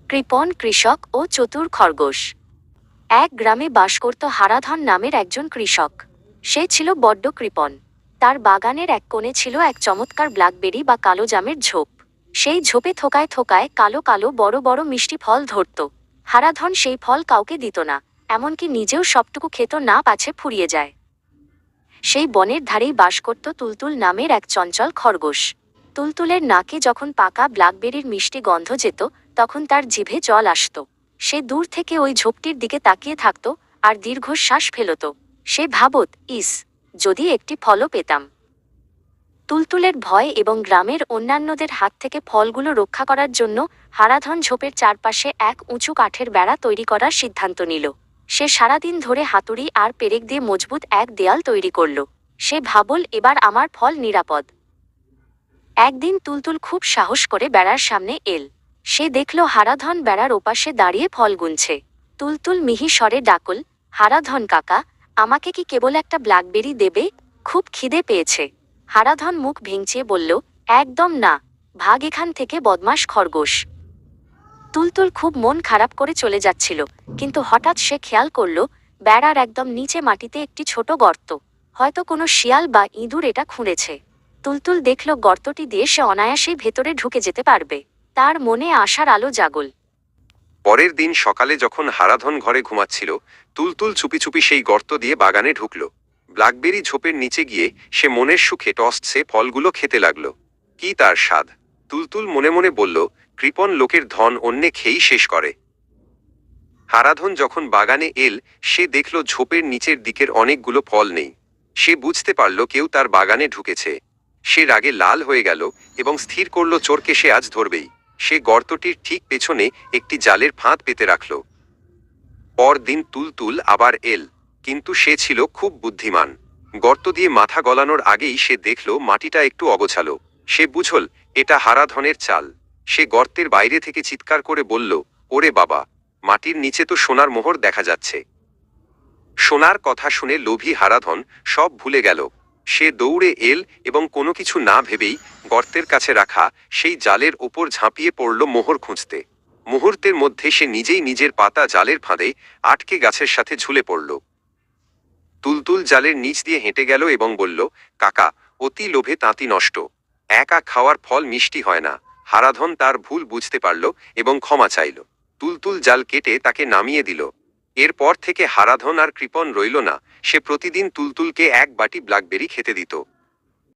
কৃপণ, কৃষক ও চতুর খরগোশ। এক গ্রামে বাস করত হারাধন নামের একজন কৃষক। সে ছিল বড্ড কৃপণ। তার বাগানের এক কোণে ছিল এক চমৎকার ব্ল্যাকবেরি বা কালো জামের ঝোপ। সেই ঝোপে থোকায় থোকায় কালো কালো বড় বড় মিষ্টি ফল ধরত। হারাধন সেই ফল কাউকে দিত না, এমনকি নিজেও সবটুকু খেত না, পাছে ফুরিয়ে যায়। সেই বনের ধারেই বাস করত তুলতুল নামের এক চঞ্চল খরগোশ। তুলতুলের নাকে যখন পাকা ব্ল্যাকবেরির মিষ্টি গন্ধ যেত, তখন তার জিভে জল আসত। সে দূর থেকে ওই ঝোপটির দিকে তাকিয়ে থাকত আর দীর্ঘশ্বাস ফেলত। সে ভাবত, ইস, যদি একটি ফলও পেতাম। তুলতুলের ভয় এবং গ্রামের অন্যান্যদের হাত থেকে ফলগুলো রক্ষা করার জন্য হারাধন ঝোপের চারপাশে এক উঁচু কাঠের বেড়া তৈরি করার সিদ্ধান্ত নিল। সে সারাদিন ধরে হাতুড়ি আর পেরেক দিয়ে মজবুত এক দেয়াল তৈরি করল। সে ভাবল, এবার আমার ফল নিরাপদ। একদিন তুলতুল খুব সাহস করে বেড়ার সামনে এল। সে দেখল হারাধন বেড়ার ওপাশে দাঁড়িয়ে ফল গুনছে। তুলতুল মিহি স্বরে ডাকল, হারাধন কাকা, আমাকে কি কেবল একটা ব্ল্যাকবেরি দেবে? খুব খিদে পেয়েছে। হারাধন মুখ ভেঙচিয়ে বলল, একদম না, ভাগ এখান থেকে বদমাশ খরগোশ। তুলতুল খুব মন খারাপ করে চলে যাচ্ছিল, কিন্তু হঠাৎ সে খেয়াল করল বেড়ার একদম নিচে মাটিতে একটি ছোট গর্ত। হয়তো কোনো শিয়াল বা ইঁদুর এটা খুঁড়েছে। তুলতুল দেখল গর্তটি দিয়ে সে অনায়াসেই ভেতরে ঢুকে যেতে পারবে। তার মনে আশার আলো জাগল। পরের দিন সকালে যখন হারাধন ঘরে ঘুমাচ্ছিল, তুলতুল চুপি চুপি সেই গর্ত দিয়ে বাগানে ঢুকল। ব্ল্যাকবেরি ঝোপের নিচে গিয়ে সে মনের সুখে টসছে ফলগুলো খেতে লাগল। কি তার স্বাদ! তুলতুল মনে মনে বলল, কৃপণ লোকের ধন অন্যে খেয়েই শেষ করে। হারাধন যখন বাগানে এল, সে দেখল ঝোপের নিচের দিকের অনেকগুলো ফল নেই। সে বুঝতে পারল কেউ তার বাগানে ঢুকেছে। সে রাগে লাল হয়ে গেল এবং স্থির করল চোরকে সে আজ ধরবেই। সে গর্তটির ঠিক পেছনে একটি জালের ফাঁদ পেতে রাখল। পরদিন তুলতুল আবার এল, কিন্তু সে ছিল খুব বুদ্ধিমান। গর্ত দিয়ে মাথা গলানোর আগেই সে দেখল মাটিটা একটু অগোছালো। সে বুঝল এটা হারাধনের চাল। সে গর্তের বাইরে থেকে চিৎকার করে বলল, ওরে বাবা, মাটির নিচে তো সোনার মোহর দেখা যাচ্ছে। সোনার কথা শুনে লোভী হারাধন সব ভুলে গেল। সে দৌড়ে এল এবং কোনো কিছু না ভেবেই গর্তের কাছে রাখা সেই জালের ওপর ঝাঁপিয়ে পড়ল মোহর খুঁজতে। মুহূর্তের মধ্যে সে নিজেই নিজের পাতা জালের ফাঁদে আটকে গাছের সাথে ঝুলে পড়ল। তুলতুল জালের নিচ দিয়ে হেঁটে গেল এবং বলল, কাকা, অতি লোভে তাঁতি নষ্ট। একা খাওয়ার ফল মিষ্টি হয় না। হারাধন তার ভুল বুঝতে পারল এবং ক্ষমা চাইল। তুলতুল জাল কেটে তাকে নামিয়ে দিল। এরপর থেকে হারাধন আর কৃপণ রইল না। সে প্রতিদিন তুলতুলকে এক বাটি ব্ল্যাকবেরি খেতে দিত।